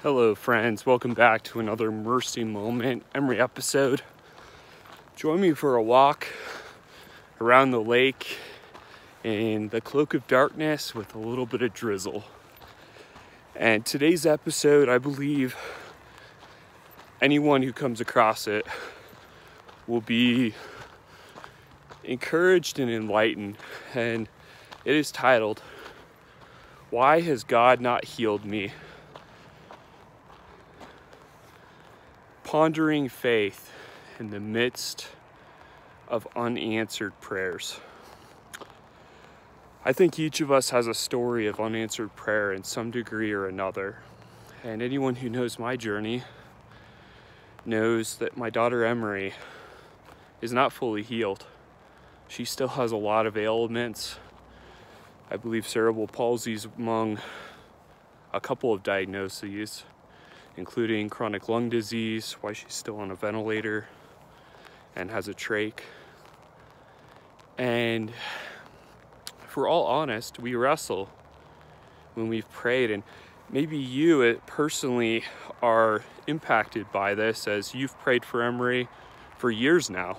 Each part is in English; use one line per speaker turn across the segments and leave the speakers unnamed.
Hello friends, welcome back to another Mercy Moment Emery episode. Join me for a walk around the lake in the cloak of darkness with a little bit of drizzle. And today's episode, I believe anyone who comes across it will be encouraged and enlightened. And it is titled, "Why Has God Not Healed Me?" Pondering faith in the midst of unanswered prayers. I think each of us has a story of unanswered prayer in some degree or another. And anyone who knows my journey knows that my daughter Emery is not fully healed. She still has a lot of ailments. I believe cerebral palsy is among a couple of diagnoses, including chronic lung disease, why she's still on a ventilator and has a trach. And if we're all honest, we wrestle when we've prayed, and maybe you personally are impacted by this as you've prayed for Emery for years now.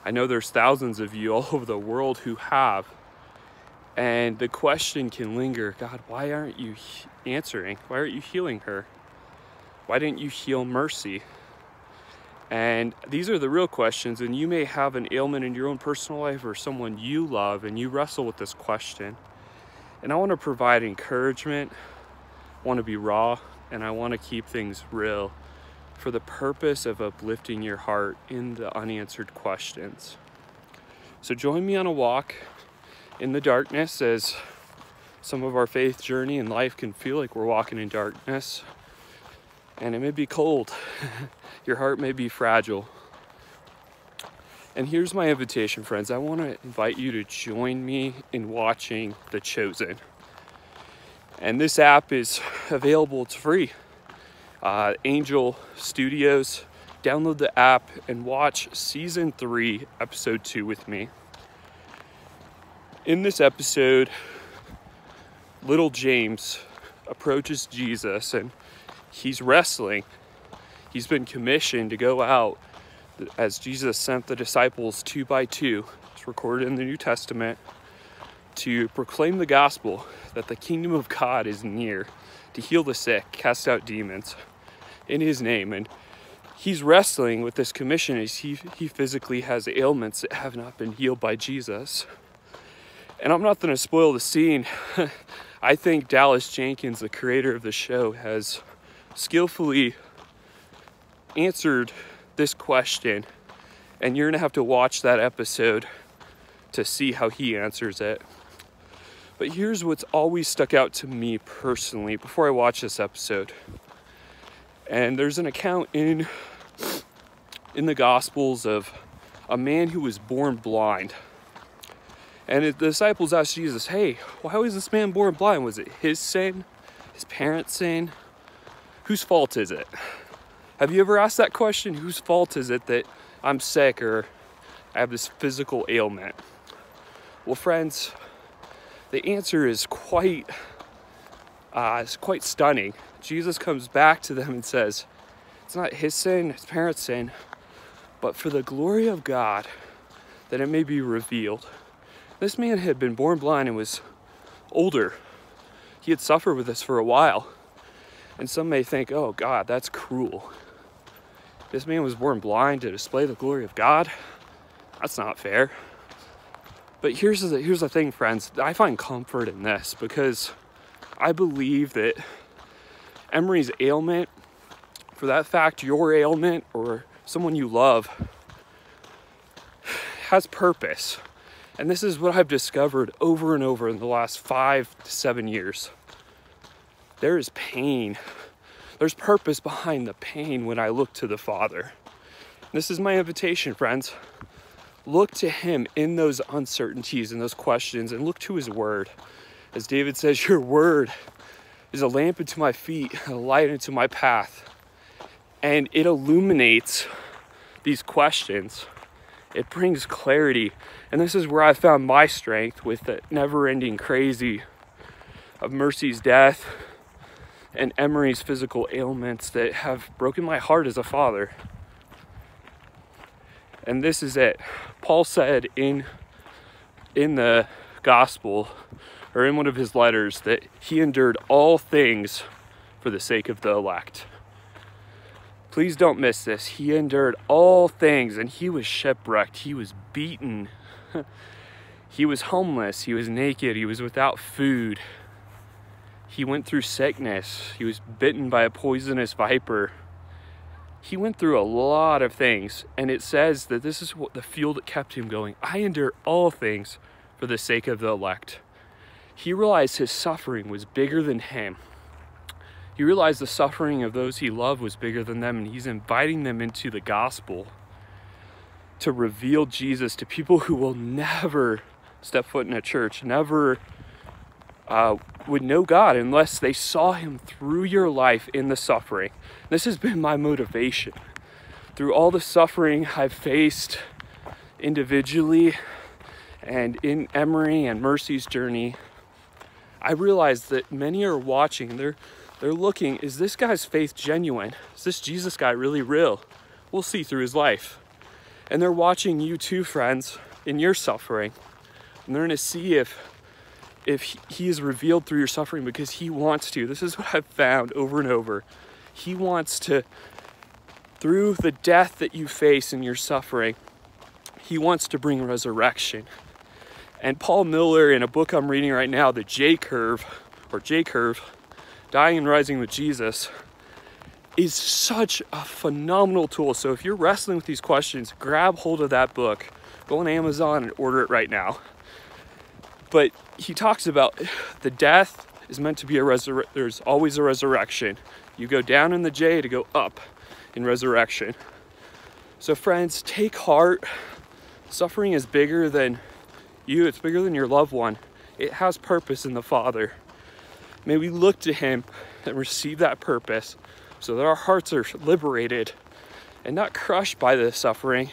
I know there's thousands of you all over the world who have, and the question can linger, God, why aren't you answering? Why aren't you healing her? Why didn't you heal Mercy? And these are the real questions, and you may have an ailment in your own personal life or someone you love, and you wrestle with this question. And I want to provide encouragement, I want to be raw, and I want to keep things real for the purpose of uplifting your heart in the unanswered questions. So join me on a walk in the darkness, as some of our faith journey in life can feel like we're walking in darkness. And it may be cold. Your heart may be fragile. And here's my invitation, friends. I want to invite you to join me in watching The Chosen. And this app is available. It's free. Angel Studios. Download the app and watch season 3, episode 2 with me. In this episode, little James approaches Jesus, and he's wrestling. He's been commissioned to go out as Jesus sent the disciples 2 by 2. It's recorded in the New Testament, to proclaim the gospel that the kingdom of God is near, to heal the sick, cast out demons in his name. And he's wrestling with this commission as he physically has ailments that have not been healed by Jesus. And I'm not going to spoil the scene. I think Dallas Jenkins, the creator of the show, has skillfully answered this question, and you're gonna have to watch that episode to see how he answers it. But here's what's always stuck out to me personally before I watch this episode. And there's an account in the Gospels of a man who was born blind. And the disciples asked Jesus, hey, why was this man born blind? Was it his sin? His parents' sin? Whose fault is it? Have you ever asked that question? Whose fault is it that I'm sick or I have this physical ailment? Well, friends, the answer is quite stunning. Jesus comes back to them and says, it's not his sin, his parents' sin, but for the glory of God, that it may be revealed. This man had been born blind and was older. He had suffered with this for a while. And some may think, oh God, that's cruel. This man was born blind to display the glory of God? That's not fair. But here's the thing, friends. I find comfort in this because I believe that Emery's ailment, for that fact, your ailment or someone you love, has purpose. And this is what I've discovered over and over in the last 5 to 7 years. There is pain. There's purpose behind the pain when I look to the Father. This is my invitation, friends. Look to him in those uncertainties and those questions, and look to his word. As David says, your word is a lamp unto my feet, a light unto my path. And it illuminates these questions. It brings clarity. And this is where I found my strength with the never-ending crazy of Mercy's death, and Emery's physical ailments that have broken my heart as a father. And this is it. Paul said in the gospel, or in one of his letters, that he endured all things for the sake of the elect. Please don't miss this. He endured all things, and he was shipwrecked. He was beaten. He was homeless. He was naked. He was without food. He went through sickness. He was bitten by a poisonous viper. He went through a lot of things, and it says that this is what the fuel that kept him going. I endure all things for the sake of the elect. He realized his suffering was bigger than him. He realized the suffering of those he loved was bigger than them, and he's inviting them into the gospel to reveal Jesus to people who will never step foot in a church, never would know God unless they saw him through your life in the suffering. This has been my motivation. Through all the suffering I've faced individually and in Emery and Mercy's journey, I realized that many are watching. They're looking, is this guy's faith genuine? Is this Jesus guy really real? We'll see through his life. And they're watching you too, friends, in your suffering. And they're going to see if he is revealed through your suffering, because he wants to. This is what I've found over and over. He wants to, through the death that you face in your suffering, he wants to bring resurrection. And Paul Miller, in a book I'm reading right now, the J-Curve, Dying and Rising with Jesus, is such a phenomenal tool. So if you're wrestling with these questions, grab hold of that book. Go on Amazon and order it right now. But he talks about the death is meant to be there's always a resurrection. You go down in the J to go up in resurrection. So friends, take heart. Suffering is bigger than you. It's bigger than your loved one. It has purpose in the Father. May we look to him and receive that purpose so that our hearts are liberated and not crushed by the suffering,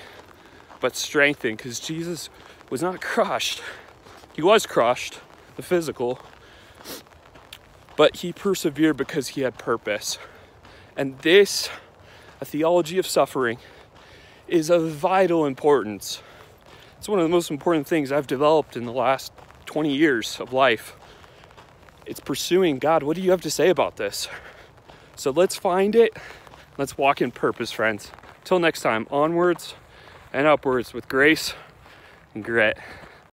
but strengthened, because Jesus was not crushed. He was crushed, the physical, but he persevered because he had purpose. And this, a theology of suffering, is of vital importance. It's one of the most important things I've developed in the last 20 years of life. It's pursuing God. What do you have to say about this? So let's find it. Let's walk in purpose, friends. Till next time, onwards and upwards with grace and grit.